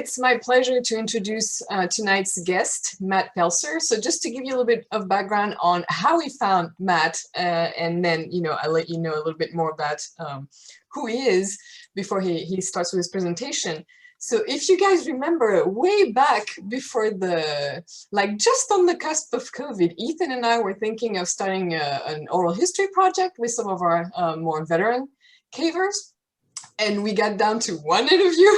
it's my pleasure to introduce tonight's guest, Matt Pelsor. So just to give you a little bit of background on how we found Matt, and then, I'll let you know a little bit more about who he is before he starts with his presentation. So if you guys remember way back before just on the cusp of COVID, Ethan and I were thinking of starting an oral history project with some of our more veteran cavers. And we got down to one interview.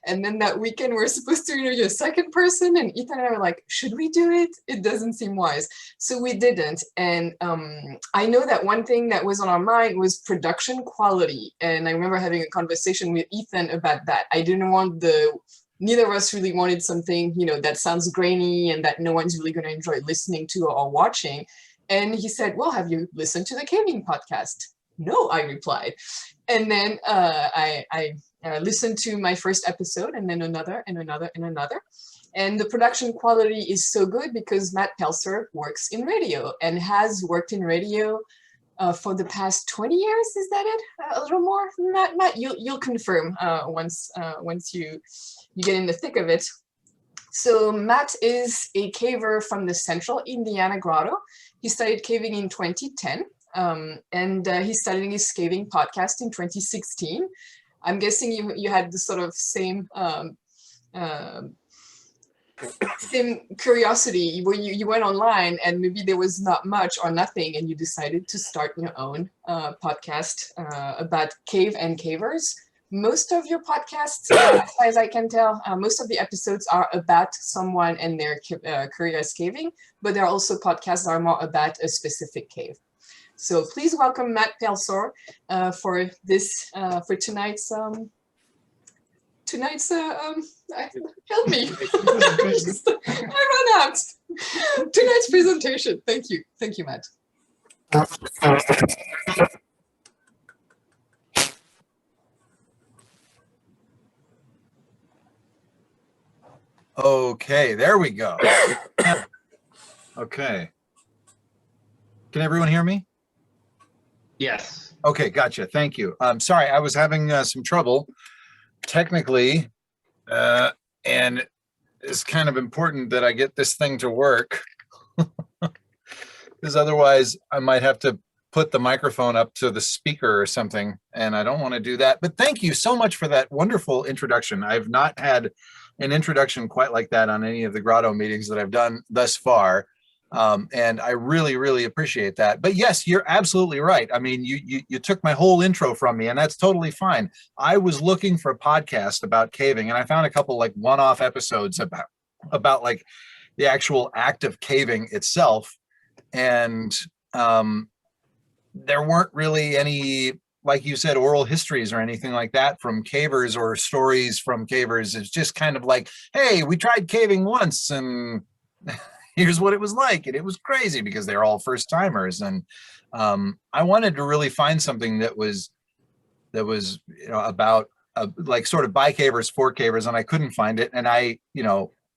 And then that weekend, we're supposed to interview a second person. And Ethan and I were like, should we do it? It doesn't seem wise. So we didn't. And I know that one thing that was on our mind was production quality. And I remember having a conversation with Ethan about that. I didn't want neither of us really wanted something, that sounds grainy and that no one's really going to enjoy listening to or watching. And he said, well, have you listened to the Caving podcast? No, I replied. And then I listened to my first episode, and then another and another and another. And the production quality is so good because Matt Pelsor works in radio and has worked in radio for the past 20 years. Is that it? A little more than that, Matt? You'll confirm once you get in the thick of it. So Matt is a caver from the Central Indiana Grotto. He started caving in 2010. And he started his caving podcast in 2016. I'm guessing you had the sort of same curiosity where you went online and maybe there was not much or nothing and you decided to start your own podcast about cave and cavers. Most of your podcasts, as far as I can tell, most of the episodes are about someone and their career as caving, but there are also podcasts that are more about a specific cave. So please welcome Matt Pelsor for tonight's help me. I run out. Tonight's presentation. Thank you, Matt. Okay, there we go. Okay. Can everyone hear me? Yes. Okay, gotcha. Thank you. Sorry, I was having some trouble technically, and it's kind of important that I get this thing to work because otherwise I might have to put the microphone up to the speaker or something, and I don't want to do that. But thank you so much for that wonderful introduction. I've not had an introduction quite like that on any of the Grotto meetings that I've done thus far. And I really, really appreciate that. But yes, you're absolutely right. I mean, you took my whole intro from me, and that's totally fine. I was looking for a podcast about caving, and I found a couple like one-off episodes about like the actual act of caving itself. And there weren't really any, like you said, oral histories or anything like that from cavers or stories from cavers. It's just kind of like, hey, we tried caving once and here's what it was like, and it was crazy because they're all first timers. And I wanted to really find something that was about like sort of by cavers for cavers, and I couldn't find it. And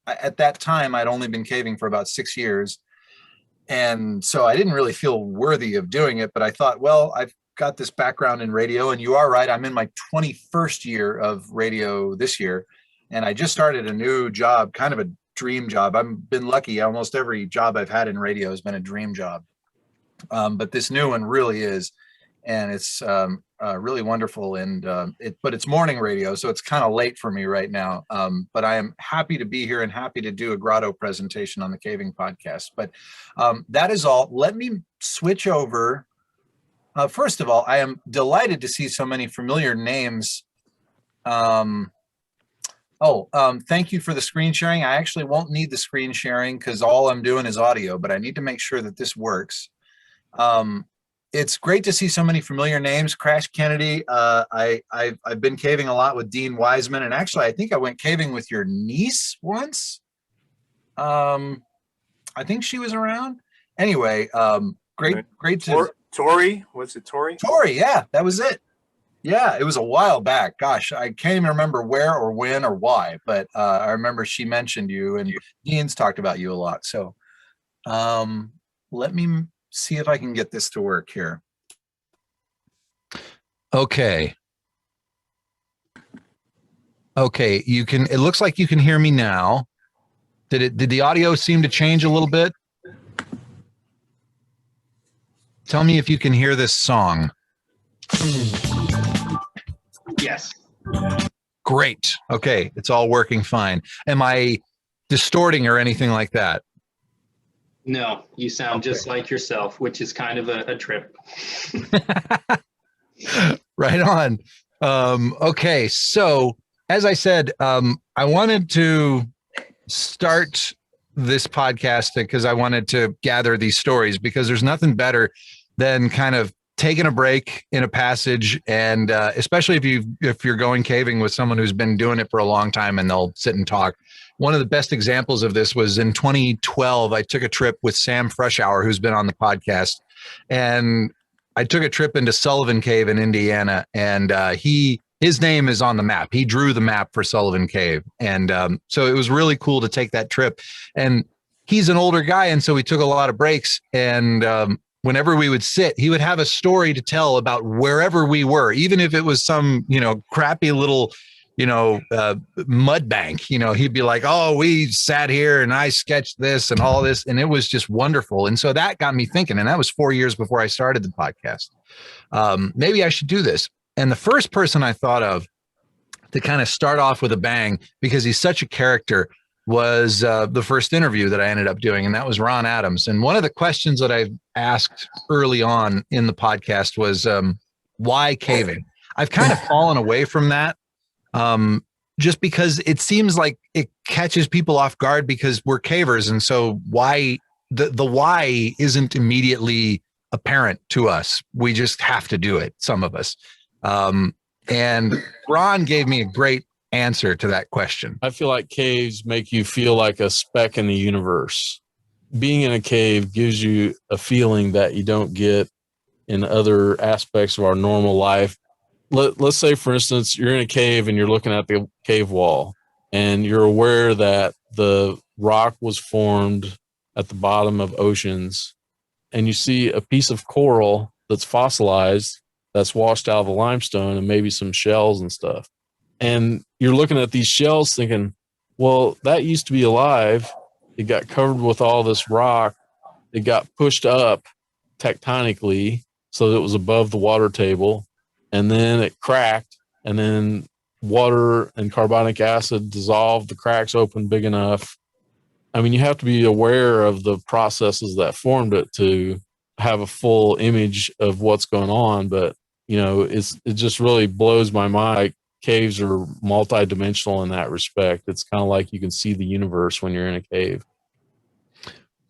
at that time I'd only been caving for about 6 years, and so I didn't really feel worthy of doing it. But I thought, well, I've got this background in radio, and you are right, I'm in my 21st year of radio this year, and I just started a new job, kind of a dream job. I've been lucky. Almost every job I've had in radio has been a dream job. But this new one really is, and it's really wonderful. And but it's morning radio, so it's kind of late for me right now. But I am happy to be here and happy to do a Grotto presentation on the Caving podcast. But that is all. Let me switch over. First of all, I am delighted to see so many familiar names. Thank you for the screen sharing. I actually won't need the screen sharing because all I'm doing is audio, but I need to make sure that this works. It's great to see so many familiar names. Crash Kennedy. I've been caving a lot with Dean Wiseman, and actually I think I went caving with your niece once. I think she was around. Anyway, great to Tori. Was it Tori? Tori, yeah, that was it. Yeah, it was a while back. Gosh, I can't even remember where or when or why, but I remember she mentioned you, and Dean's talked about you a lot. So let me see if I can get this to work here. Okay. Okay, it looks like you can hear me now. Did the audio seem to change a little bit? Tell me if you can hear this song. Yes. Great. Okay, it's all working fine. Am I distorting or anything like that? No, you sound just like yourself, which is kind of a trip. Right on. Okay, so as I said, I wanted to start this podcast because I wanted to gather these stories, because there's nothing better than kind of taking a break in a passage, and especially if you're going caving with someone who's been doing it for a long time and they'll sit and talk. One of the best examples of this was in 2012. I took a trip with Sam Freshour, who's been on the podcast, and I took a trip into Sullivan Cave in Indiana, and his name is on the map. He drew the map for Sullivan Cave, and so it was really cool to take that trip. And he's an older guy, and so we took a lot of breaks, and whenever we would sit, he would have a story to tell about wherever we were, even if it was some, crappy little, mud bank. He'd be like, oh, we sat here and I sketched this and all this, and it was just wonderful. And so that got me thinking, and that was 4 years before I started the podcast. Maybe I should do this. And the first person I thought of to kind of start off with a bang, because he's such a character, was the first interview that I ended up doing, and that was Ron Adams. And one of the questions that I asked early on in the podcast was, why caving? I've kind of fallen away from that, just because it seems like it catches people off guard because we're cavers. And so why the why isn't immediately apparent to us. We just have to do it, some of us. And Ron gave me a great answer to that question. I feel like caves make you feel like a speck in the universe. Being in a cave gives you a feeling that you don't get in other aspects of our normal life. Let's say, for instance, you're in a cave and you're looking at the cave wall, and you're aware that the rock was formed at the bottom of oceans, and you see a piece of coral that's fossilized, that's washed out of the limestone, and maybe some shells and stuff. And you're looking at these shells thinking, well, that used to be alive. It got covered with all this rock. It got pushed up tectonically so that it was above the water table. And then it cracked, and then water and carbonic acid dissolved, the cracks opened big enough. I mean, you have to be aware of the processes that formed it to have a full image of what's going on. But, it just really blows my mind. Like, caves are multidimensional in that respect. It's kind of like you can see the universe when you're in a cave.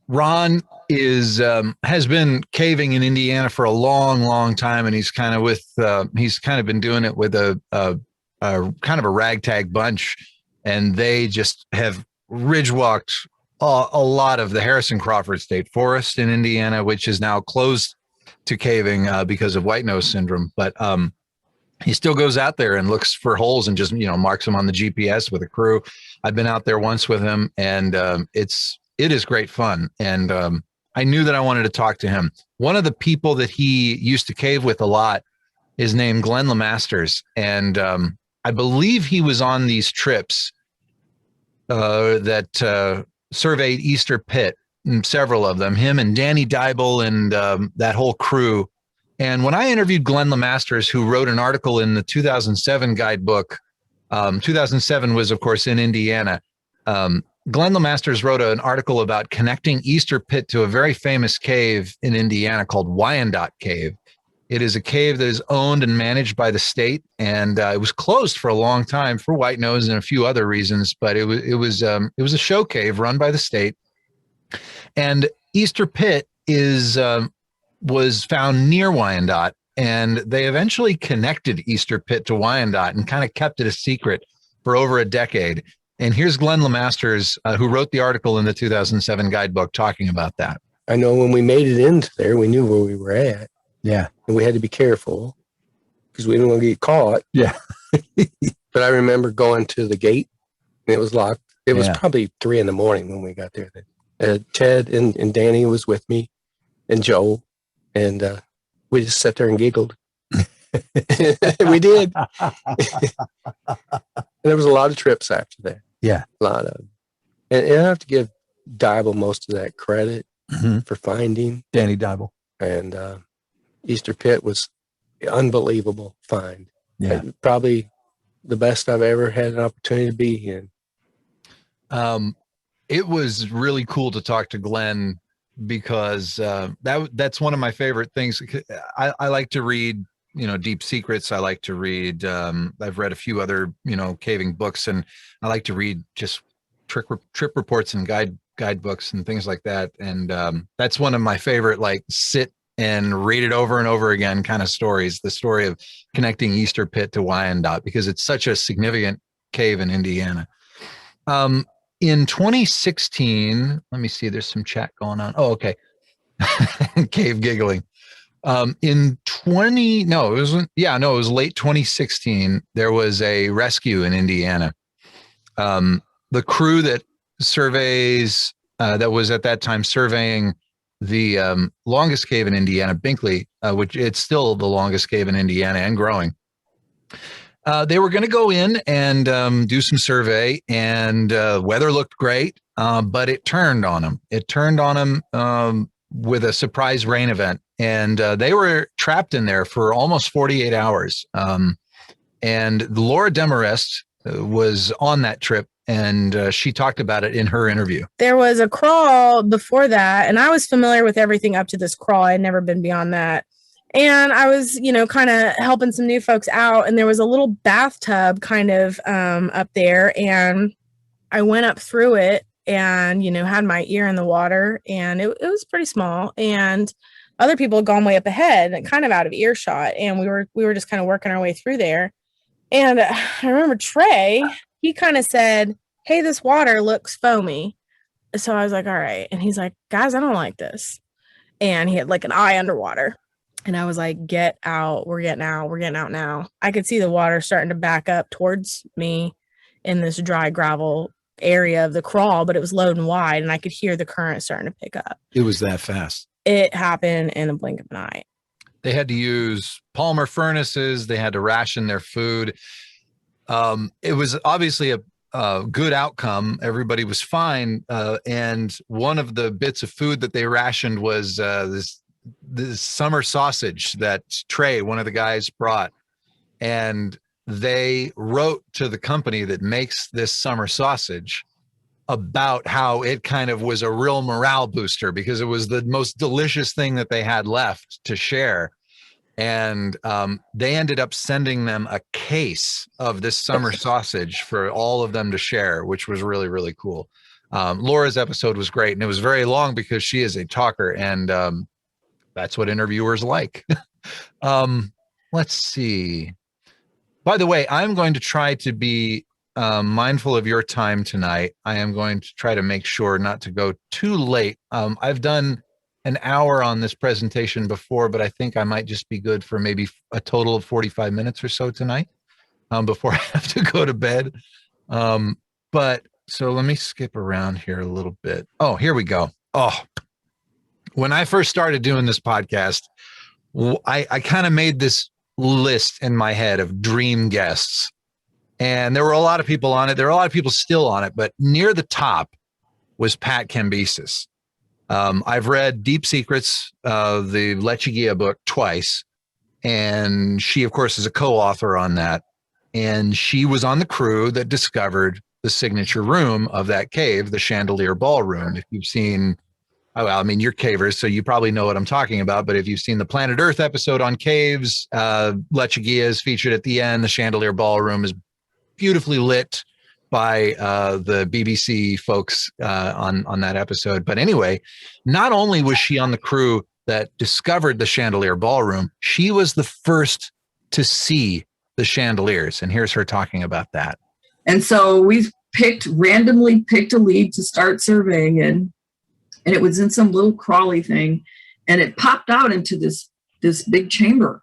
Ron has been caving in Indiana for a long, long time, and he's kind of been doing it with a kind of a ragtag bunch, and they just have ridge walked a lot of the Harrison Crawford State Forest in Indiana, which is now closed to caving because of white nose syndrome. But he still goes out there and looks for holes and just marks them on the GPS with a crew. I've been out there once with him, and it is great fun. And I knew that I wanted to talk to him. One of the people that he used to cave with a lot is named Glen Lemasters. And I believe he was on these trips that surveyed Easter Pit, and several of them, him and Danny Dybel and that whole crew. And when I interviewed Glen Lemasters, who wrote an article in the 2007 guidebook, 2007 was, of course, in Indiana. Glen Lemasters wrote an article about connecting Easter Pit to a very famous cave in Indiana called Wyandotte Cave. It is a cave that is owned and managed by the state, and it was closed for a long time for white nose and a few other reasons. But it was a show cave run by the state. And Easter Pit was found near Wyandotte, and they eventually connected Easter Pit to Wyandotte and kind of kept it a secret for over a decade. And here's Glen Lemasters, who wrote the article in the 2007 guidebook talking about that. I know when we made it into there, we knew where we were at. Yeah. And we had to be careful because we didn't want to get caught. Yeah. But I remember going to the gate, and it was locked. It was probably 3 a.m. when we got there. Ted and Danny was with me, and Joe, and we just sat there and giggled. We did. There was a lot of trips after that. Yeah. A lot of. And I have to give Dibble most of that credit for finding. Danny Dibble. And Easter Pit was unbelievable find. Yeah. And probably the best I've ever had an opportunity to be in. It was really cool to talk to Glen because that's one of my favorite things. I like to read, Deep Secrets. I like to read, I've read a few other, caving books, and I like to read just trip reports and guidebooks and things like that. And that's one of my favorite, like, sit and read it over and over again kind of stories, the story of connecting Easter Pit to Wyandotte, because it's such a significant cave in Indiana. In 2016, let me see, there's some chat going on. Oh, okay. Cave giggling. It was late 2016. There was a rescue in Indiana. The crew that surveys, that was at that time surveying the longest cave in Indiana, Binkley, which it's still the longest cave in Indiana and growing. They were going to go in and do some survey, and weather looked great, but it turned on them. It turned on them with a surprise rain event, and they were trapped in there for almost 48 hours. And Laura Demarest was on that trip, and she talked about it in her interview. There was a crawl before that, and I was familiar with everything up to this crawl. I had never been beyond that. And I was, kind of helping some new folks out. And there was a little bathtub kind of up there. And I went up through it and, had my ear in the water. And it was pretty small. And other people had gone way up ahead and kind of out of earshot. And we were just kind of working our way through there. And I remember Trey, he kind of said, "Hey, this water looks foamy." So I was like, all right. And he's like, "Guys, I don't like this." And he had like an eye underwater. And I was like, "Get out. We're getting out. We're getting out now." I could see the water starting to back up towards me in this dry gravel area of the crawl, but it was low and wide, and I could hear the current starting to pick up. It was that fast. It happened in a blink of an eye. They had to use Palmer furnaces. They had to ration their food. It was obviously a good outcome. Everybody was fine. And one of the bits of food that they rationed was this summer sausage that Trey, one of the guys, brought. And they wrote to the company that makes this summer sausage about how it kind of was a real morale booster because it was the most delicious thing that they had left to share. And they ended up sending them a case of this summer sausage for all of them to share, which was really, really cool. Laura's episode was great, and it was very long because she is a talker, and that's what interviewers like. Let's see. By the way, I'm going to try to be mindful of your time tonight. I am going to try to make sure not to go too late. I've done an hour on this presentation before, but I think I might just be good for maybe a total of 45 minutes or so tonight before I have to go to bed. But so let me skip around here a little bit. Oh, here we go. Oh, when I first started doing this podcast, I kind of made this list in my head of dream guests. And there were a lot of people on it. There are a lot of people still on it, but near the top was Pat Cambyses. I've read Deep Secrets, the Lechuguilla book, twice. And she, of course, is a co-author on that. And she was on the crew that discovered the signature room of that cave, the Chandelier Ballroom. If you've seen, well, I mean, you're cavers, so you probably know what I'm talking about. But if you've seen the Planet Earth episode on caves, Lechuguilla is featured at the end. The Chandelier Ballroom is beautifully lit by the BBC folks on that episode. But anyway, not only was she on the crew that discovered the Chandelier Ballroom, she was the first to see the chandeliers. And here's her talking about that. And so we randomly picked a lead to start surveying in, and it was in some little crawly thing, and it popped out into this big chamber.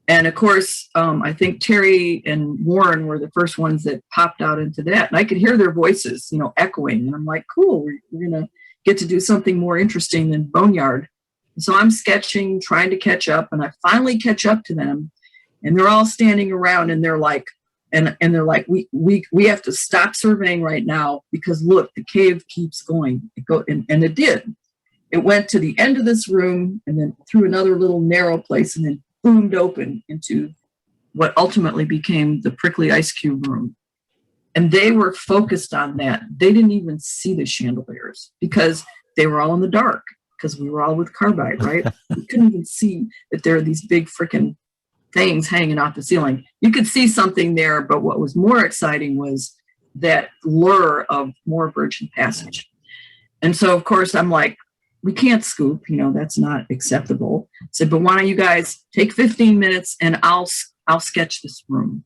And of course, I think Terry and Warren were the first ones that popped out into that. And I could hear their voices, echoing. And I'm like, cool, we're going to get to do something more interesting than Boneyard. And so I'm sketching, trying to catch up. And I finally catch up to them. And they're all standing around and they're like, we have to stop surveying right now because look, the cave keeps going. And it did. It went to the end of this room and then through another little narrow place and then boomed open into what ultimately became the prickly ice cube room. And they were focused on that. They didn't even see the chandeliers because they were all in the dark because we were all with carbide, right? We couldn't even see that there are these big freaking things hanging off the ceiling. You could see something there, but what was more exciting was that lure of more virgin passage. And so, of course, I'm like, we can't scoop, that's not acceptable. I said, but why don't you guys take 15 minutes and I'll sketch this room.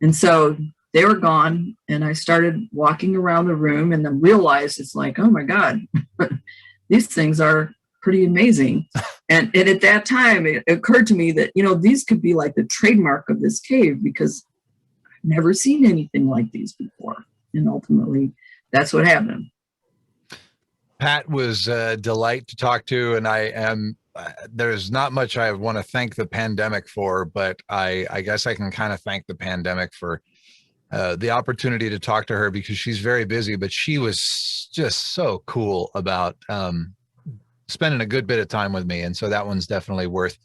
And so they were gone and I started walking around the room and then realized it's like, oh my God, these things are pretty amazing. And at that time, it occurred to me that, these could be like the trademark of this cave because I've never seen anything like these before. And ultimately, that's what happened. Pat was a delight to talk to, and there's not much I want to thank the pandemic for, but I guess I can kind of thank the pandemic for the opportunity to talk to her because she's very busy, but she was just so cool about spending a good bit of time with me. And so that one's definitely worth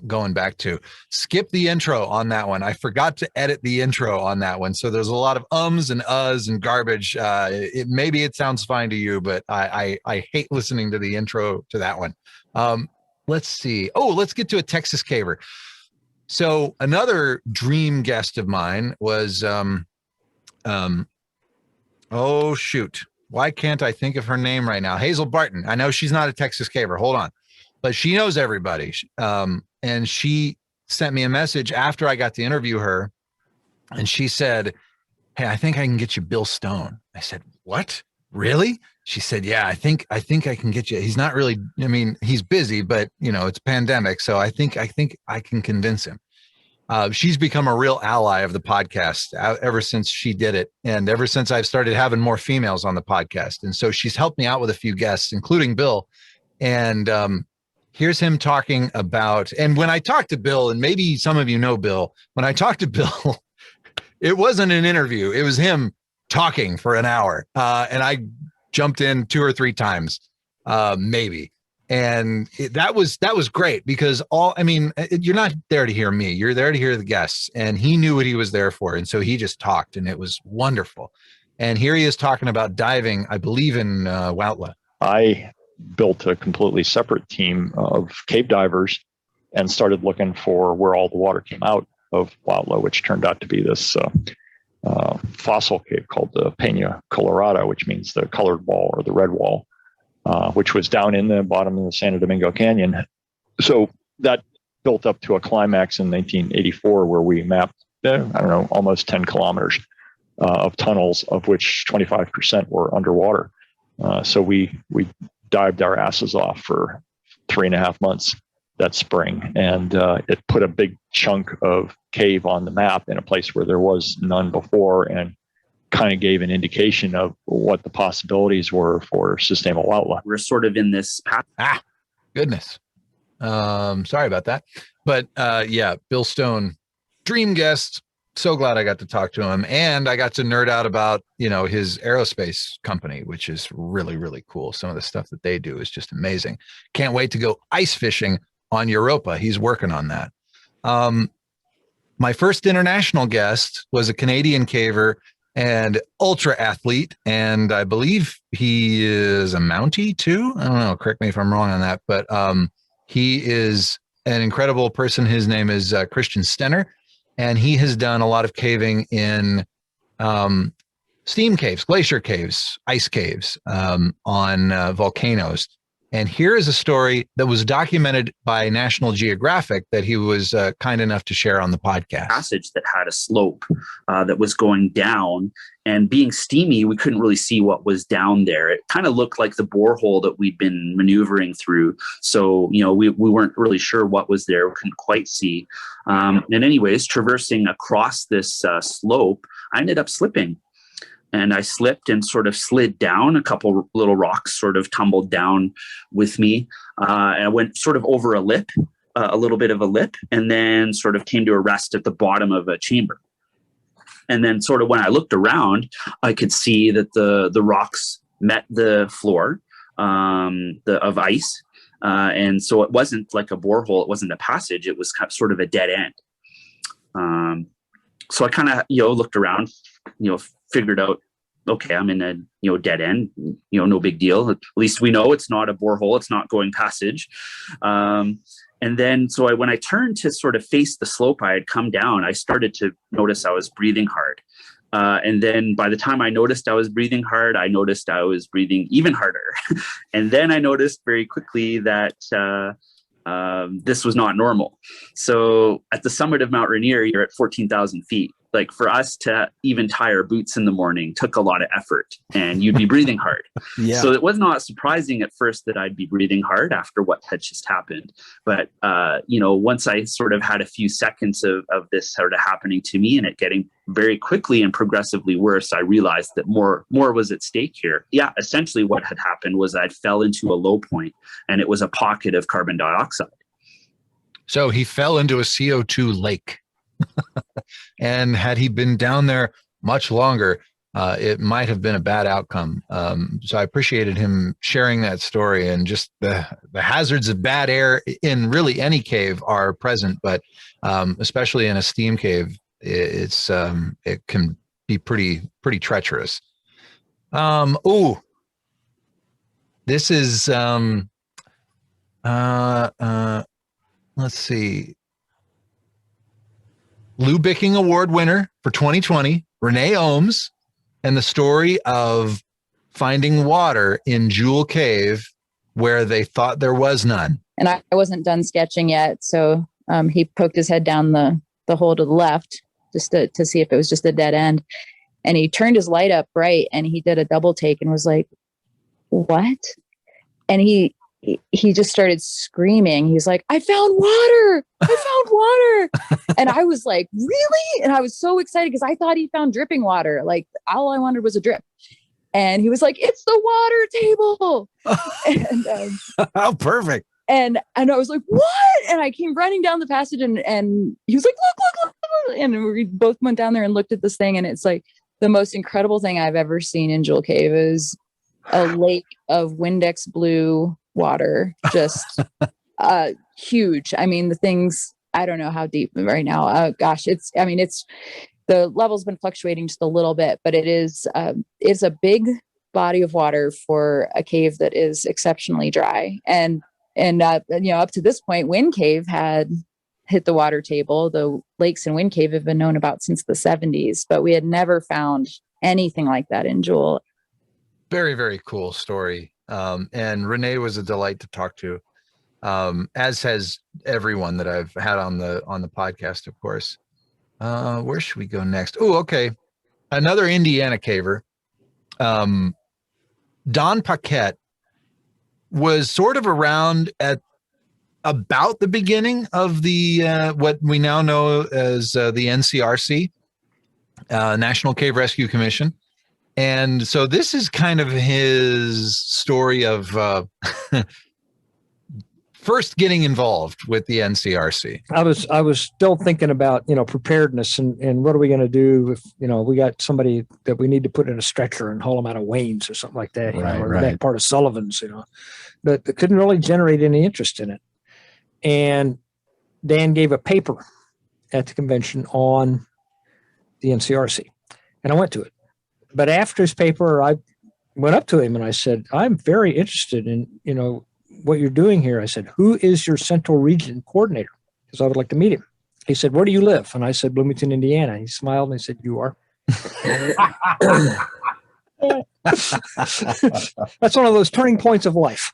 going back to. Skip the intro on that one. I forgot to edit the intro on that one. So there's a lot of ums and uhs and garbage. Maybe it sounds fine to you, but I hate listening to the intro to that one. Let's see. Oh, let's get to a Texas caver. So another dream guest of mine was, oh shoot. Why can't I think of her name right now? Hazel Barton. I know she's not a Texas caver. Hold on. But she knows everybody. And she sent me a message after I got to interview her. And she said, hey, I think I can get you Bill Stone. I said, what? Really? She said, yeah, I think I can get you. He's not really, he's busy, but it's pandemic. So I think I can convince him. She's become a real ally of the podcast ever since she did it. And ever since I've started having more females on the podcast. And so she's helped me out with a few guests, including Bill. And here's him talking about, and when I talked to Bill, and maybe some of you know Bill, when I talked to Bill, it wasn't an interview. It was him talking for an hour. And I jumped in 2 or 3 times, maybe. And that was great because you're not there to hear me. You're there to hear the guests. And he knew what he was there for. And so he just talked and it was wonderful. And here he is talking about diving, I believe in Wyandotte. I built a completely separate team of cave divers and started looking for where all the water came out of Wyandotte, which turned out to be this fossil cave called the Peña Colorada, which means the colored wall or the red wall, which was down in the bottom of the San Domingo Canyon. So that built up to a climax in 1984 where we mapped, almost 10 kilometers of tunnels, of which 25% were underwater. So we dived our asses off for 3.5 months that spring. And it put a big chunk of cave on the map in a place where there was none before and kind of gave an indication of what the possibilities were for sustainable wildlife. We're sort of in this path. Goodness. Sorry about that. But yeah, Bill Stone, dream guest. So glad I got to talk to him, and I got to nerd out about, his aerospace company, which is really, really cool. Some of the stuff that they do is just amazing. Can't wait to go ice fishing on Europa. He's working on that. My first international guest was a Canadian caver and ultra athlete. And I believe he is a Mountie too. I don't know. Correct me if I'm wrong on that, but he is an incredible person. His name is Christian Stenner. And he has done a lot of caving in steam caves, glacier caves, ice caves on volcanoes. And here is a story that was documented by National Geographic that he was kind enough to share on the podcast. Passage that had a slope that was going down, and being steamy, we couldn't really see what was down there. It kind of looked like the borehole that we'd been maneuvering through. So, we weren't really sure what was there. We couldn't quite see. And anyways, traversing across this slope, I ended up slipping. And I slipped and sort of slid down. A couple little rocks sort of tumbled down with me. And I went sort of over a lip a little bit of a lip, and then sort of came to a rest at the bottom of a chamber. And then sort of when I looked around, I could see that the rocks met the floor of ice. And so it wasn't like a borehole. It wasn't a passage. It was sort of a dead end. So I kind of, looked around, figured out, okay, I'm in a, dead end, no big deal. At least we know it's not a borehole. It's not going passage. And then, so when I turned to sort of face the slope I had come down, I started to notice I was breathing hard. And then by the time I noticed I was breathing hard, I noticed I was breathing even harder. And then I noticed very quickly that this was not normal. So at the summit of Mount Rainier, you're at 14,000 feet. Like for us to even tie our boots in the morning took a lot of effort, and you'd be breathing hard. Yeah. So it was not surprising at first that I'd be breathing hard after what had just happened. But, once I sort of had a few seconds of this sort of happening to me and it getting very quickly and progressively worse, I realized that more was at stake here. Yeah, essentially what had happened was I fell into a low point, and it was a pocket of carbon dioxide. So he fell into a CO2 lake. And had he been down there much longer, it might have been a bad outcome. So I appreciated him sharing that story, and just the hazards of bad air in really any cave are present, but especially in a steam cave, it can be pretty treacherous. This is let's see. Lou Bicking Award winner for 2020, Renee Ohms, and the story of finding water in Jewel Cave where they thought there was none. And I wasn't done sketching yet, so he poked his head down the hole to the left just to see if it was just a dead end. And he turned his light up bright, and he did a double take and was like, "What?" And he just started screaming. He's like, "I found water! I found water!" And I was like, "Really?" And I was so excited because I thought he found dripping water. Like all I wanted was a drip. And he was like, "It's the water table." And how perfect. And I was like, "What?" And I came running down the passage, and he was like, look. And we both went down there and looked at this thing. And it's like the most incredible thing I've ever seen in Jewel Cave is a lake of Windex blue water, just huge. I mean, the things, I don't know how deep right now. Gosh, it's the level's been fluctuating just a little bit, but it's a big body of water for a cave that is exceptionally dry. And up to this point, Wind Cave had hit the water table. The lakes in Wind Cave have been known about since the 70s, but we had never found anything like that in Jewel. Very, very cool story. And Renee was a delight to talk to, as has everyone that I've had on the podcast, of course. Where should we go next? Oh, okay. Another Indiana caver. Don Paquette was sort of around at about the beginning of the what we now know as the NCRC, National Cave Rescue Commission. And so this is kind of his story of first getting involved with the NCRC. I was still thinking about, preparedness and what are we going to do if, we got somebody that we need to put in a stretcher and haul them out of Wayne's or something like that, or back part of Sullivan's, but they couldn't really generate any interest in it. And Dan gave a paper at the convention on the NCRC, and I went to it. But after his paper, I went up to him and I said, "I'm very interested in, what you're doing here." I said, "Who is your Central Region coordinator? Because I would like to meet him." He said, "Where do you live?" And I said, "Bloomington, Indiana." He smiled and he said, "You are." That's one of those turning points of life.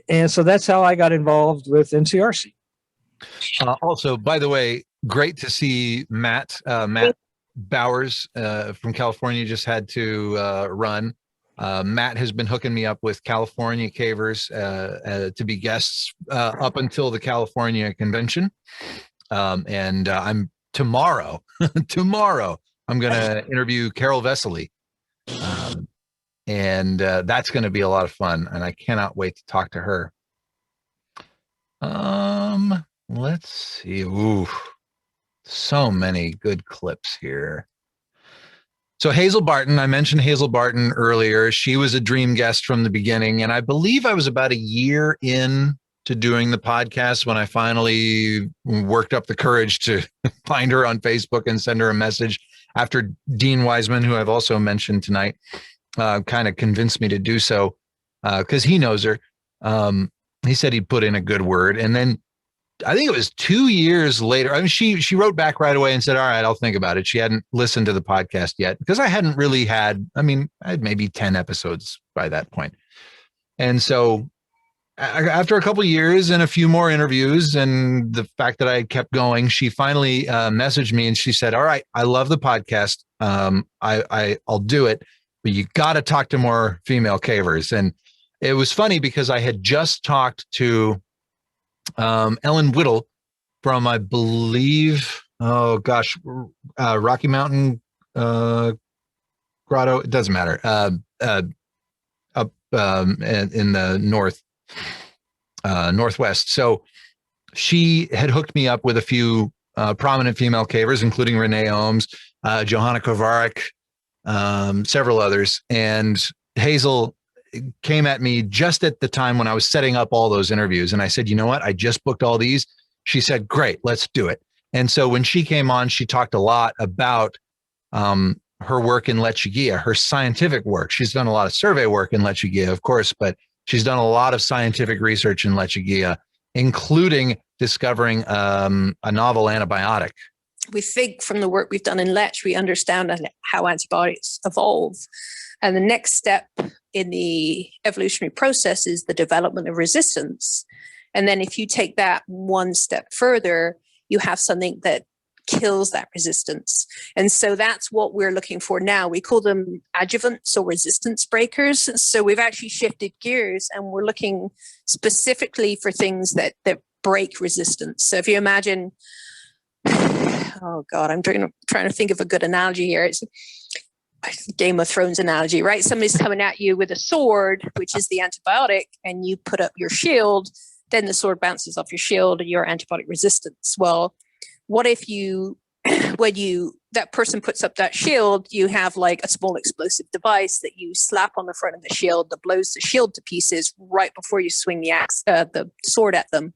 And so that's how I got involved with NCRC. Also, by the way, great to see Matt Bowers from California just had to run. Matt has been hooking me up with California cavers to be guests up until the California convention. And I'm tomorrow, I'm going to interview Carol Vesely. And that's going to be a lot of fun. And I cannot wait to talk to her. Let's see. Ooh, so many good clips here. So Hazel Barton, I mentioned Hazel Barton earlier. She was a dream guest from the beginning, and I believe I was about a year in to doing the podcast when I finally worked up the courage to find her on Facebook and send her a message after Dean Wiseman, who I've also mentioned tonight, kind of convinced me to do so because he knows her. He said he'd put in a good word. And then I think it was 2 years later. I mean, she wrote back right away and said, all right, I'll think about it. She hadn't listened to the podcast yet because I hadn't really had, I had maybe 10 episodes by that point. And so after a couple of years and a few more interviews and the fact that I kept going, she finally messaged me and she said, all right, I love the podcast. I'll do it, but you got to talk to more female cavers. And it was funny because I had just talked to Ellen Whittle from, I believe, Rocky Mountain Grotto. It doesn't matter. Up in the northwest. So she had hooked me up with a few prominent female cavers, including Renee Ohms, Johanna Kovarik, several others. And Hazel came at me just at the time when I was setting up all those interviews. And I said, you know what? I just booked all these. She said, great, let's do it. And so when she came on, she talked a lot about her work in Lechuguilla, her scientific work. She's done a lot of survey work in Lechuguilla, of course, but she's done a lot of scientific research in Lechuguilla, including discovering a novel antibiotic. We think from the work we've done in Lech, we understand how antibiotics evolve. And the next step in the evolutionary process is the development of resistance. And then if you take that one step further, you have something that kills that resistance. And so that's what we're looking for now. We call them adjuvants or resistance breakers. So we've actually shifted gears and we're looking specifically for things that break resistance. So if you imagine, oh God, I'm trying to think of a good analogy here. It's Game of Thrones analogy, right? Somebody's coming at you with a sword, which is the antibiotic, and you put up your shield, then the sword bounces off your shield and you're antibiotic resistance. Well, what if when that person puts up that shield, you have like a small explosive device that you slap on the front of the shield that blows the shield to pieces right before you swing the sword at them.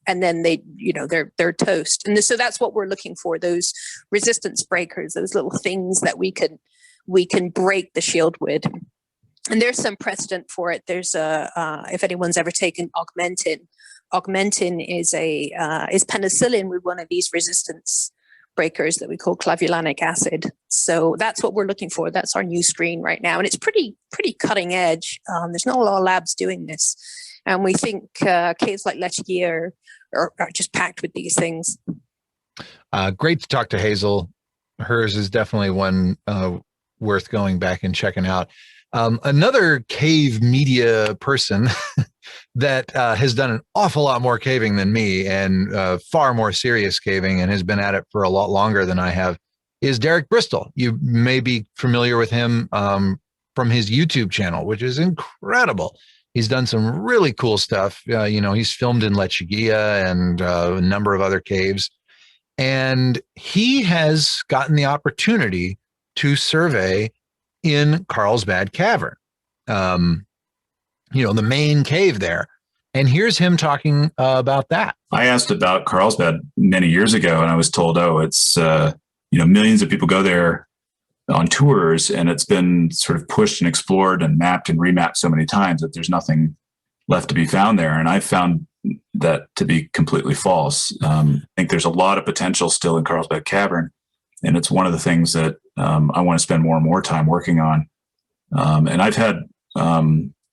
And then they're toast. And so that's what we're looking for, those resistance breakers, those little things that we can break the shield with. And there's some precedent for it. There's if anyone's ever taken Augmentin is penicillin with one of these resistance breakers that we call clavulanic acid. So that's what we're looking for. That's our new screen right now. And it's pretty cutting edge. There's not a lot of labs doing this. And we think caves like Lechuguilla are just packed with these things. Great to talk to Hazel. Hers is definitely one worth going back and checking out. Another cave media person that has done an awful lot more caving than me and far more serious caving and has been at it for a lot longer than I have is Derek Bristol. You may be familiar with him from his YouTube channel, which is incredible. He's done some really cool stuff. He's filmed in Lechuguilla and a number of other caves. And he has gotten the opportunity to survey in Carlsbad Cavern, the main cave there. And here's him talking about that. I asked about Carlsbad many years ago, and I was told, it's, millions of people go there on tours, and it's been sort of pushed and explored and mapped and remapped so many times that there's nothing left to be found there. And I found that to be completely false. I think there's a lot of potential still in Carlsbad Cavern, and it's one of the things that I want to spend more and more time working on. And I've had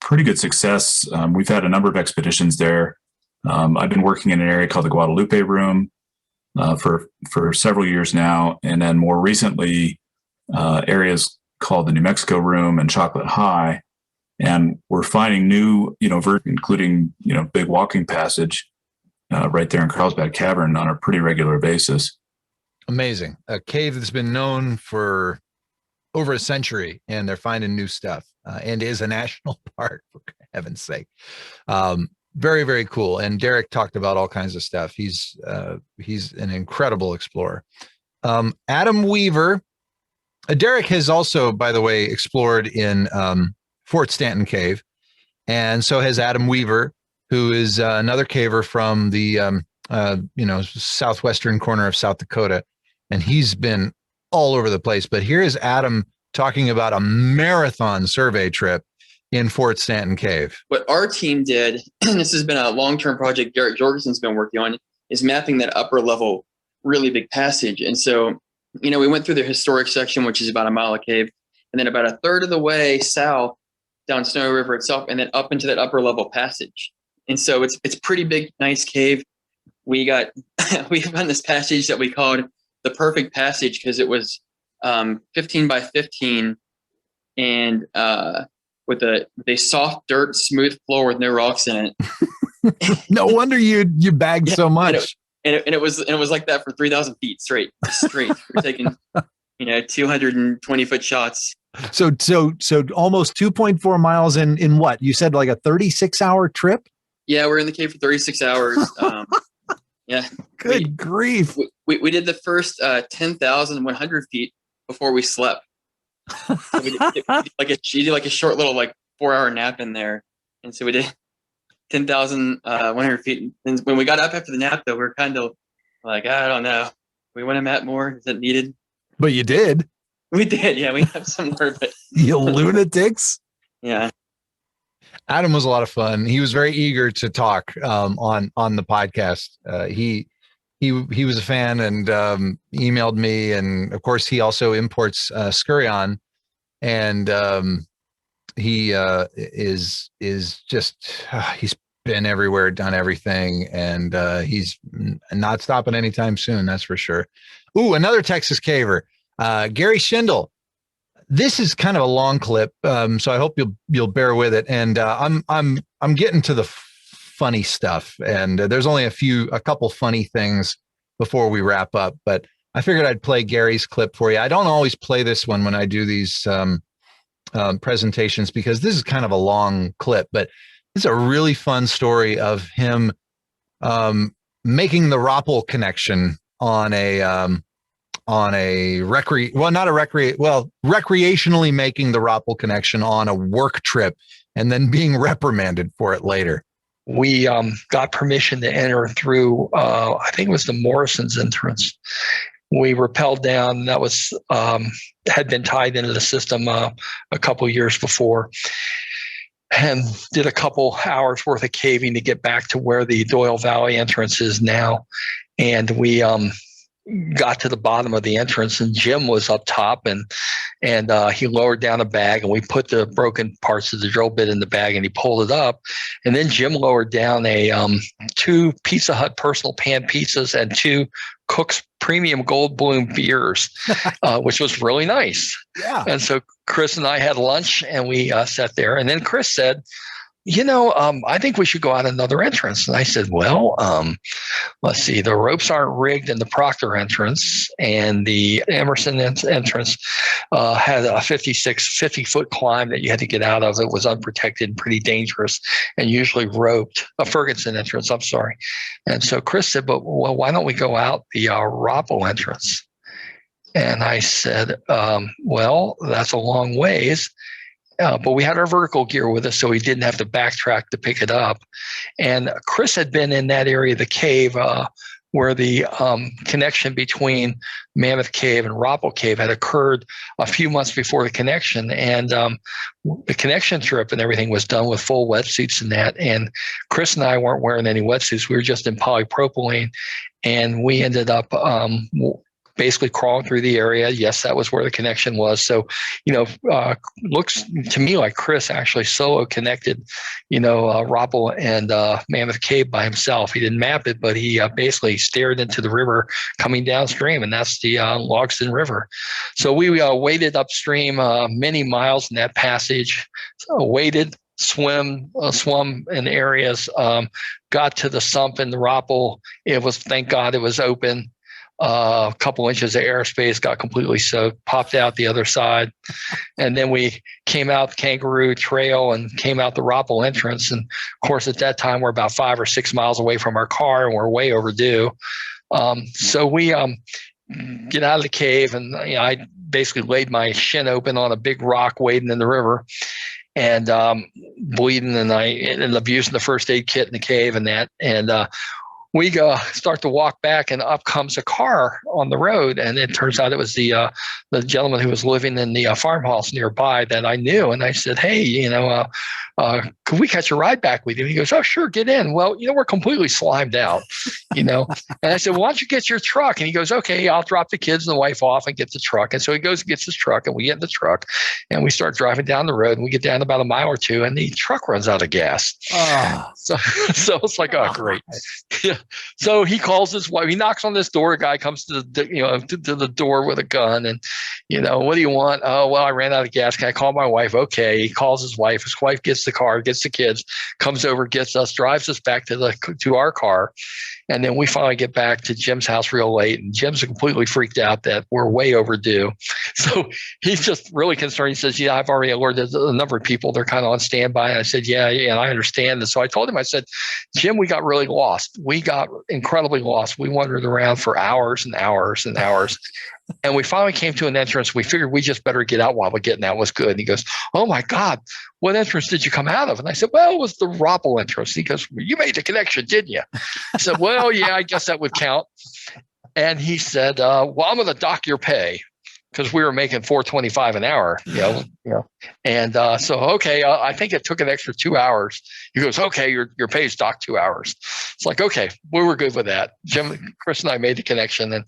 pretty good success. We've had a number of expeditions there. I've been working in an area called the Guadalupe Room for several years now, and then more recently, areas called the New Mexico Room and Chocolate High. And we're finding new, including, Big Walking Passage right there in Carlsbad Cavern on a pretty regular basis. Amazing. A cave that's been known for over a century, and they're finding new stuff and is a national park, for heaven's sake. very, very cool. And Derek talked about all kinds of stuff. He's an incredible explorer. Adam Weaver. Derek has also, by the way, explored in Fort Stanton Cave. And so has Adam Weaver, who is another caver from the southwestern corner of South Dakota. And he's been all over the place. But here is Adam talking about a marathon survey trip in Fort Stanton Cave. What our team did, and this has been a long-term project Garrett Jorgensen's been working on, is mapping that upper level really big passage. And so, we went through the historic section, which is about a mile of cave, and then about a third of the way south down Snow River itself, and then up into that upper level passage. And so it's pretty big, nice cave. We found this passage that we called the perfect passage because it was 15 by 15 and with a soft dirt, smooth floor with no rocks in it. No wonder you bagged so much. And it was like that for 3,000 feet straight. We're taking 220-foot shots. So almost 2.4 miles in what? You said like a 36-hour trip? Yeah, we're in the cave for 36 hours. Yeah. Good grief. We did the first 10,100 feet before we slept. So we did like a short little 4-hour nap in there. And so we did 10,100 feet. And when we got up after the nap, though, we were kind of like, I don't know. We want to map more. Is it needed? But you did. We did. Yeah, we have some more. But you lunatics. Yeah. Adam was a lot of fun. He was very eager to talk on the podcast. He was a fan and emailed me, and of course he also imports scurrion, and he is just he's been everywhere, done everything, and he's not stopping anytime soon. That's for sure. Ooh, another Texas caver, Gary Schindler. This is kind of a long clip, so I hope you'll bear with it. And I'm getting to the funny stuff, and there's only a couple funny things before we wrap up. But I figured I'd play Gary's clip for you. I don't always play this one when I do these presentations because this is kind of a long clip, but it's a really fun story of him making the Roppel connection on a recreationally making the Roppel connection on a work trip and then being reprimanded for it later. We got permission to enter through, I think it was the Morrison's entrance. We rappelled down. That was had been tied into the system a couple years before, and did a couple hours worth of caving to get back to where the Doyle Valley entrance is now. And we got to the bottom of the entrance, and Jim was up top, and he lowered down a bag, and we put the broken parts of the drill bit in the bag, and he pulled it up. And then Jim lowered down a 2 Pizza Hut personal pan pizzas and 2 Cook's Premium Gold Bloom beers, which was really nice. Yeah. And so Chris and I had lunch, and we sat there. And then Chris said, I think we should go out another entrance. And I said, well, let's see, the ropes aren't rigged in the Proctor entrance, and the Emerson entrance had a 50-foot climb that you had to get out of. It was unprotected and pretty dangerous and usually roped. A Ferguson entrance, I'm sorry. And so Chris said, well, why don't we go out the Roppel entrance? And I said, well, that's a long ways. But we had our vertical gear with us, so we didn't have to backtrack to pick it up. And Chris had been in that area of the cave where the connection between Mammoth Cave and Roppel Cave had occurred a few months before the connection. And the connection trip and everything was done with full wetsuits and that. And Chris and I weren't wearing any wetsuits. We were just in polypropylene. And we ended up basically crawling through the area. Yes, that was where the connection was. So, looks to me like Chris actually solo connected, Roppel and Mammoth Cave by himself. He didn't map it, but he basically stared into the river coming downstream, and that's the Logston River. So we waded upstream many miles in that passage, waded, swum in areas, got to the sump in the Roppel. Thank God it was open. A couple inches of airspace, got completely soaked, popped out the other side. And then we came out the Kangaroo Trail and came out the Roppel entrance. And of course, at that time, we're about 5 or 6 miles away from our car and we're way overdue. So we get out of the cave, and I basically laid my shin open on a big rock wading in the river and bleeding. And I ended up using the first aid kit in the cave and that. And we start to walk back, and up comes a car on the road. And it turns out it was the gentleman who was living in the farmhouse nearby that I knew. And I said, hey, could we catch a ride back with you? And he goes, oh, sure, get in. Well, we're completely slimed out, And I said, well, why don't you get your truck? And he goes, okay, I'll drop the kids and the wife off and get the truck. And so he goes and gets his truck, and we get in the truck, and we start driving down the road, and we get down about a mile or two, and the truck runs out of gas. Oh. So it's like, oh, great. Yeah. So he calls his wife. He knocks on this door. A guy comes to the door with a gun, and what do you want? Oh, well, I ran out of gas. Can I call my wife? Okay. He calls his wife. His wife gets the car, gets the kids, comes over, gets us, drives us back to our car, and then we finally get back to Jim's house real late. And Jim's completely freaked out that we're way overdue. So he's just really concerned. He says, "Yeah, I've already alerted a number of people. They're kind of on standby." And I said, "Yeah, and I understand." And so I told him, I said, "Jim, we got really lost. We got incredibly lost. We wandered around for hours and hours and hours." And we finally came to an entrance. We figured we just better get out while we're getting out. Was good. And he goes, "Oh my God, what entrance did you come out of?" And I said, "Well, it was the Roppel entrance." He goes, "Well, you made the connection, didn't you?" I said, "Well, yeah, I guess that would count." And he said, "Well, I'm going to dock your pay," because we were making $4.25 an hour, And so, okay, I think it took an extra 2 hours. He goes, "Okay, your pay's docked 2 hours." It's like, okay, we were good with that. Chris and I made the connection, and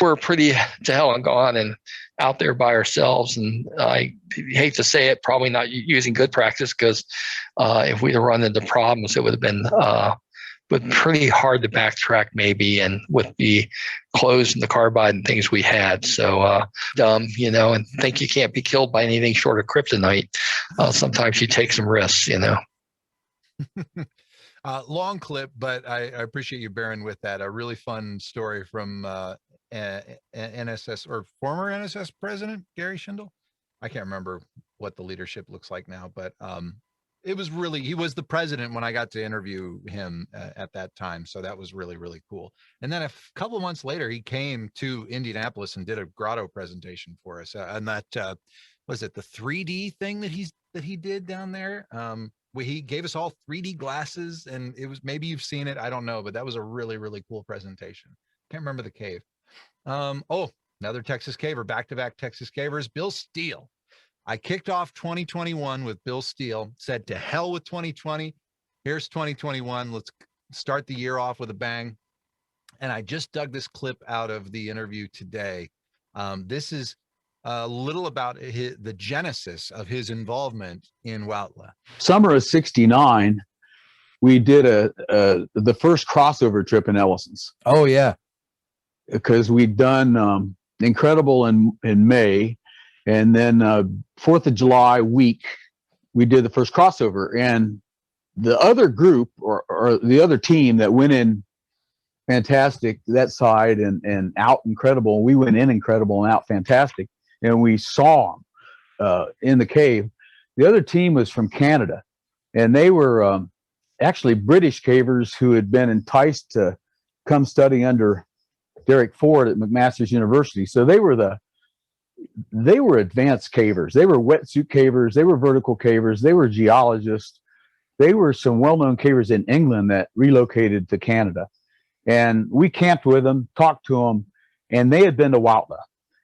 we're pretty to hell and gone and out there by ourselves. And I hate to say it, probably not using good practice, because if we'd have run into problems, it would have been but pretty hard to backtrack maybe, and with the clothes and the carbide and things we had. So dumb, and think you can't be killed by anything short of kryptonite. Sometimes you take some risks, Long clip, but I appreciate you bearing with that. A really fun story from NSS or former NSS president Gary Schindler. I can't remember what the leadership looks like now, but it was he was the president when I got to interview him at that time. So that was really, really cool. And then a couple of months later, he came to Indianapolis and did a grotto presentation for us. And that was it the 3D thing that he did down there. He gave us all 3D glasses, and it was, maybe you've seen it, I don't know, but that was a really, really cool presentation. Can't remember the cave. Another Texas caver, back-to-back Texas cavers, Bill Steele. I kicked off 2021 with Bill Steele, said to hell with 2020. Here's 2021. Let's start the year off with a bang. And I just dug this clip out of the interview today. This is a little about the genesis of his involvement in Wyandotte. Summer of '69, we did the first crossover trip in Ellison's. Oh, yeah. Because we'd done Incredible in May, and then 4th of July week, we did the first crossover. And the other group or the other team that went in fantastic that side and out Incredible, we went in Incredible and out fantastic. And we saw them in the cave. The other team was from Canada, and they were actually British cavers who had been enticed to come study under Derek Ford at McMaster's University. So they were advanced cavers. They were wetsuit cavers. They were vertical cavers. They were geologists. They were some well-known cavers in England that relocated to Canada. And we camped with them, talked to them, and they had been to Wyandotte.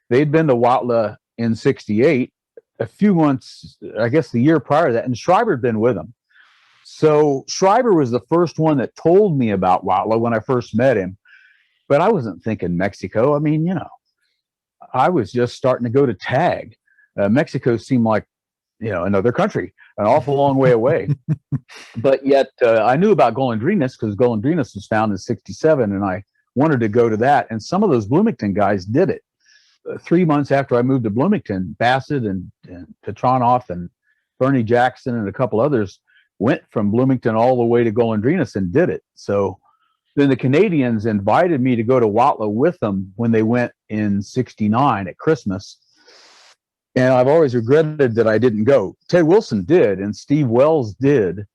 They'd been to Wyandotte in '68, a few months, I guess the year prior to that, and Schreiber had been with them. So Schreiber was the first one that told me about Wyandotte when I first met him. But I wasn't thinking Mexico. I mean, I was just starting to go to TAG. Mexico seemed like, another country, an awful long way away. But yet I knew about Golondrinas because Golondrinas was found in '67, and I wanted to go to that. And some of those Bloomington guys did it. 3 months after I moved to Bloomington, Bassett and Petronoff and Bernie Jackson and a couple others went from Bloomington all the way to Golondrinas and did it. So then the Canadians invited me to go to Watlow with them when they went in '69 at Christmas. And I've always regretted that I didn't go. Ted Wilson did, and Steve Wells did,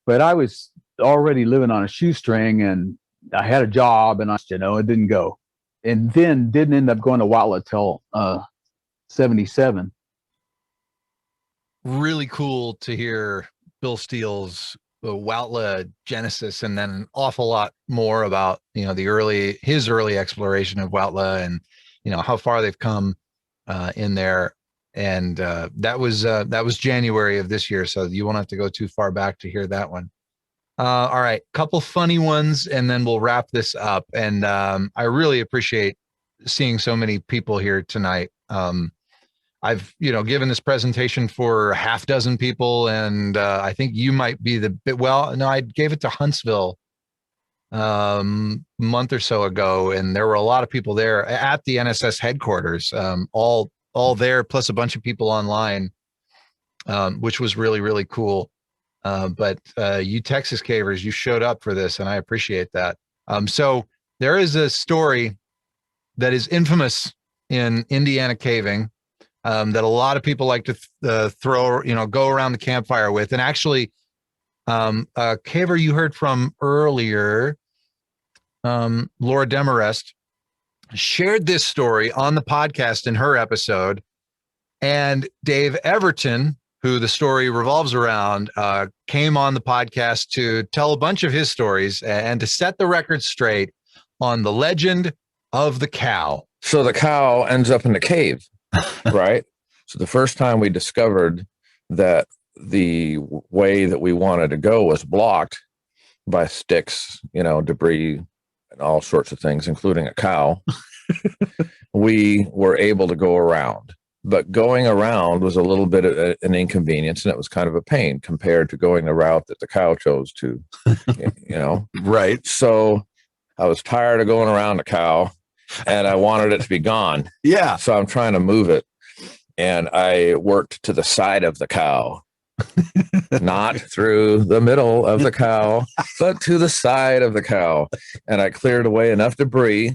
but I was already living on a shoestring, and I had a job, and I didn't go. And then didn't end up going to Watlow till 77. Really cool to hear Bill Steele's Watlow genesis, and then an awful lot more about his early exploration of Watlow, and how far they've come in there. And that was January of this year, so you won't have to go too far back to hear that one. All right, couple funny ones, and then we'll wrap this up. And I really appreciate seeing so many people here tonight. I've given this presentation for half dozen people, and I think you might be I gave it to Huntsville month or so ago, and there were a lot of people there at the NSS headquarters, all there, plus a bunch of people online, which was really, really cool. But you Texas cavers, you showed up for this, and I appreciate that. So there is a story that is infamous in Indiana caving, that a lot of people like to go around the campfire with. And actually, a caver you heard from earlier, Laura Demarest, shared this story on the podcast in her episode. And Dave Everton, who the story revolves around, came on the podcast to tell a bunch of his stories and to set the record straight on the legend of the cow. So the cow ends up in the cave, right? So the first time we discovered that the way that we wanted to go was blocked by sticks, debris, and all sorts of things, including a cow, we were able to go around. But going around was a little bit of an inconvenience, and it was kind of a pain compared to going the route that the cow chose to, Right. So I was tired of going around the cow, and I wanted it to be gone. Yeah. So I'm trying to move it, and I worked to the side of the cow. Not through the middle of the cow, but to the side of the cow. And I cleared away enough debris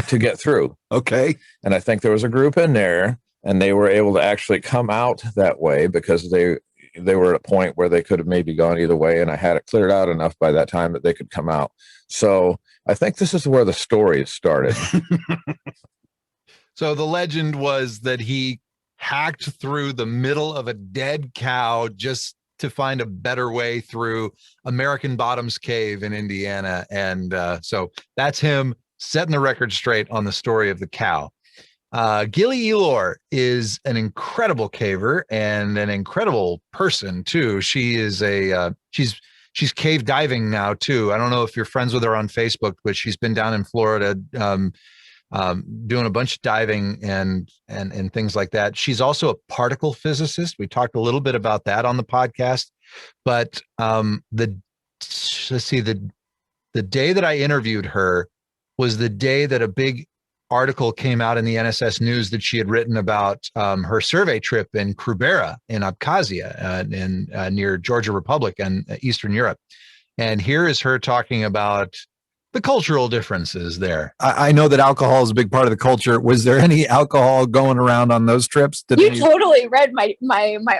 to get through. Okay. And I think there was a group in there, and they were able to actually come out that way because they were at a point where they could have maybe gone either way. And I had it cleared out enough by that time that they could come out. So I think this is where the story started. So the legend was that he hacked through the middle of a dead cow just to find a better way through American Bottoms Cave in Indiana. And so that's him setting the record straight on the story of the cow. Gilly Elor is an incredible caver and an incredible person too. She is she's cave diving now too. I don't know if you're friends with her on Facebook, but she's been down in Florida doing a bunch of diving and things like that. She's also a particle physicist. We talked a little bit about that on the podcast, but the day that I interviewed her was the day that a big article came out in the NSS News that she had written about her survey trip in Krubera in Abkhazia near Georgia Republic and Eastern Europe. And here is her talking about the cultural differences there. I know that alcohol is a big part of the culture. Was there any alcohol going around on those trips? You totally read my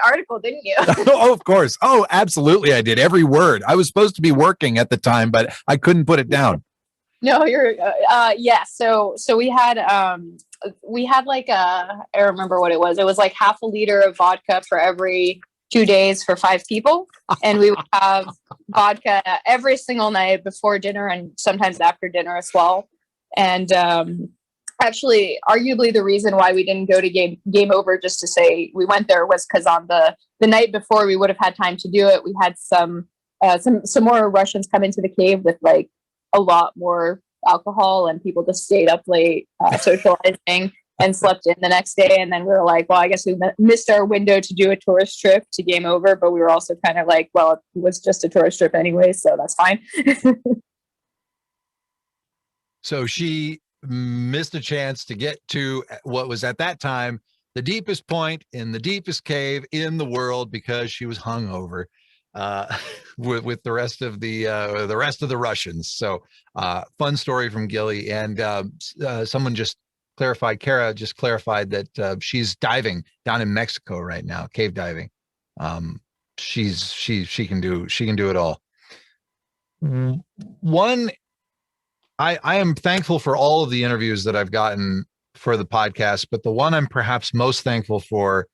article, didn't you? Oh, of course. Oh, absolutely. I did. Every word. I was supposed to be working at the time, but I couldn't put it down. No, you're yeah. So we had like I remember what it was. It was like half a liter of vodka for every 2 days for 5 people. And we would have vodka every single night before dinner and sometimes after dinner as well. And actually, arguably the reason why we didn't go to game over just to say we went there was because on the night before we would have had time to do it. We had some more Russians come into the cave with like a lot more alcohol, and people just stayed up late socializing and slept in the next day. And then we were like, well, I guess we missed our window to do a tourist trip to game over, but we were also kind of like, well, it was just a tourist trip anyway, so that's fine. So she missed a chance to get to what was at that time the deepest point in the deepest cave in the world because she was hungover. with the rest of the Russians. So fun story from Gilly. And someone just clarified, Kara just clarified that she's diving down in Mexico right now, cave diving. She can do it all. One, I am thankful for all of the interviews that I've gotten for the podcast, but the one I'm perhaps most thankful for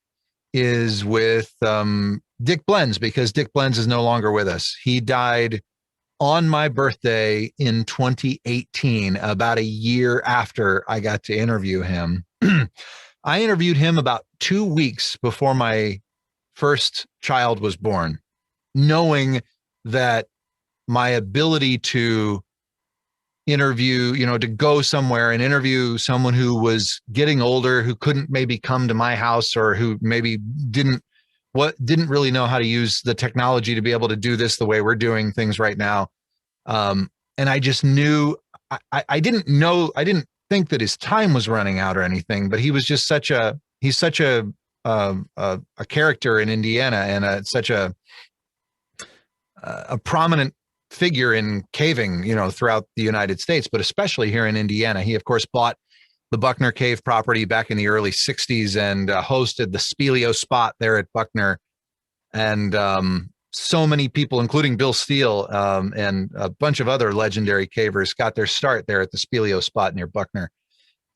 is with Dick Blends, because Dick Blends is no longer with us. He died on my birthday in 2018, about a year after I got to interview him. I interviewed him about 2 weeks before my first child was born, knowing that my ability to interview, to go somewhere and interview someone who was getting older, who couldn't maybe come to my house, or who maybe didn't really know how to use the technology to be able to do this the way we're doing things right now. And I just knew, I didn't think that his time was running out or anything, but he was just he's such a character in Indiana, and such a prominent figure in caving, throughout the United States, but especially here in Indiana. He, of course, bought the Buckner Cave property back in the early 60s and hosted the Speleo spot there at Buckner. And so many people, including Bill Steele and a bunch of other legendary cavers, got their start there at the Speleo spot near Buckner.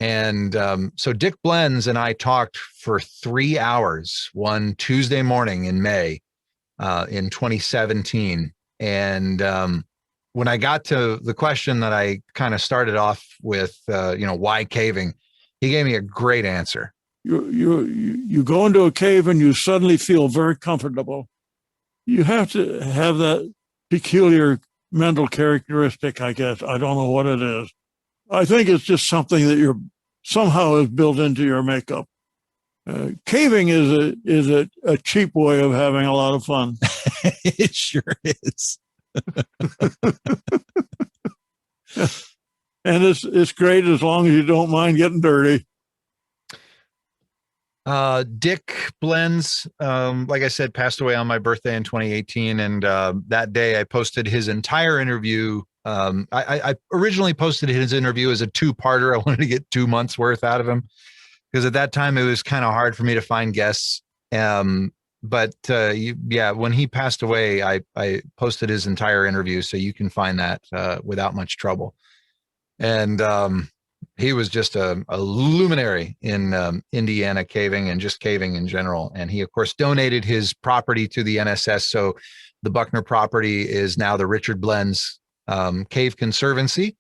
And so Dick Blends and I talked for 3 hours one Tuesday morning in May in 2017. And when I got to the question that I kind of started off with, why caving, he gave me a great answer. You go into a cave and you suddenly feel very comfortable. You have to have that peculiar mental characteristic, I guess. I don't know what it is. I think it's just something that somehow is built into your makeup. Caving is a cheap way of having a lot of fun. It sure is. And it's great as long as you don't mind getting dirty. Dick Blends, like I said, passed away on my birthday in 2018. And that day I posted his entire interview. I originally posted his interview as a 2-parter. I wanted to get 2 months worth out of him, because at that time it was kind of hard for me to find guests. But when he passed away, I posted his entire interview, so you can find that without much trouble. And he was just a luminary in Indiana caving and just caving in general. And he, of course, donated his property to the NSS. So the Buckner property is now the Richard Blends Cave Conservancy.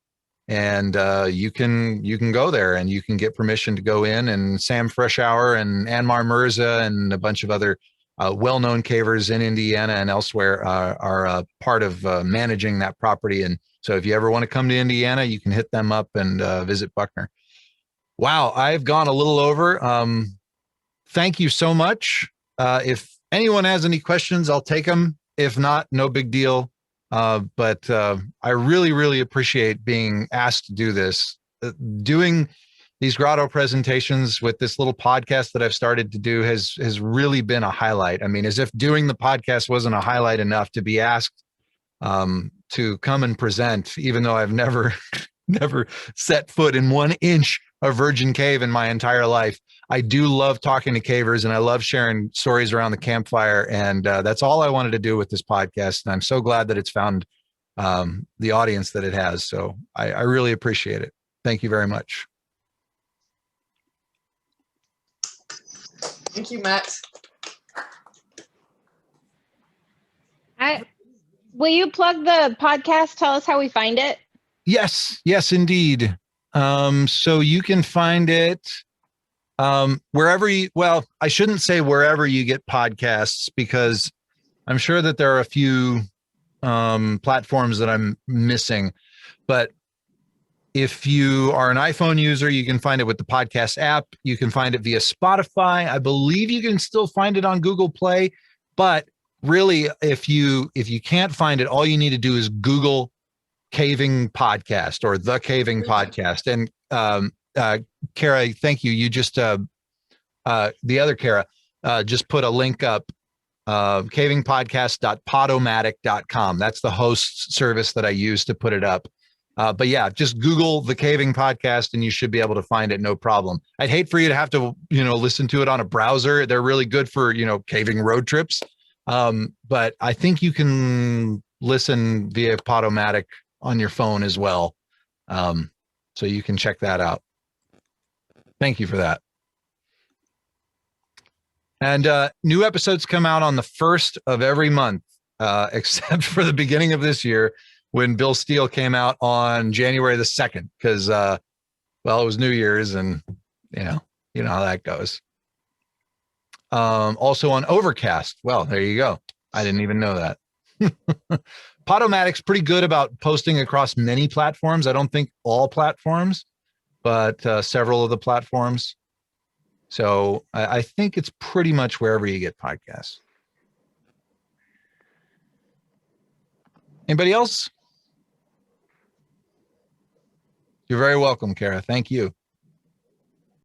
And you can go there and you can get permission to go in, and Sam Freshour and Anmar Mirza and a bunch of other well-known cavers in Indiana and elsewhere are part of managing that property. And so if you ever want to come to Indiana, you can hit them up and visit Buckner. Wow, I've gone a little over. Thank you so much. If anyone has any questions, I'll take them. If not, no big deal. But I really, really appreciate being asked to do this. Doing these grotto presentations with this little podcast that I've started to do has really been a highlight. I mean, as if doing the podcast wasn't a highlight enough, to be asked to come and present, even though I've never set foot in 1 inch of Virgin Cave in my entire life. I do love talking to cavers, and I love sharing stories around the campfire. And that's all I wanted to do with this podcast. And I'm so glad that it's found the audience that it has. So I really appreciate it. Thank you very much. Thank you, Matt. Will you plug the podcast? Tell us how we find it. Yes, indeed. So you can find it wherever I shouldn't say wherever you get podcasts, because I'm sure that there are a few platforms that I'm missing. But if you are an iPhone user, you can find it with the podcast app. You can find it via Spotify. I believe you can still find it on Google Play. But really, if you can't find it, all you need to do is Google Caving Podcast or The Caving Podcast. And Kara, thank you. You just the other Kara just put a link up cavingpodcast.podomatic.com. That's the host service that I use to put it up. But yeah, just Google the Caving Podcast and you should be able to find it, no problem. I'd hate for you to have to, listen to it on a browser. They're really good for, caving road trips. But I think you can listen via Podomatic on your phone as well. So you can check that out. Thank you for that. And new episodes come out on the 1st of every month, except for the beginning of this year when Bill Steele came out on January the 2nd, because, it was New Year's and, you know how that goes. Also on Overcast. Well, there you go. I didn't even know that. Podomatic's pretty good about posting across many platforms. I don't think all platforms, but several of the platforms. So I think it's pretty much wherever you get podcasts. Anybody else? You're very welcome, Kara. Thank you.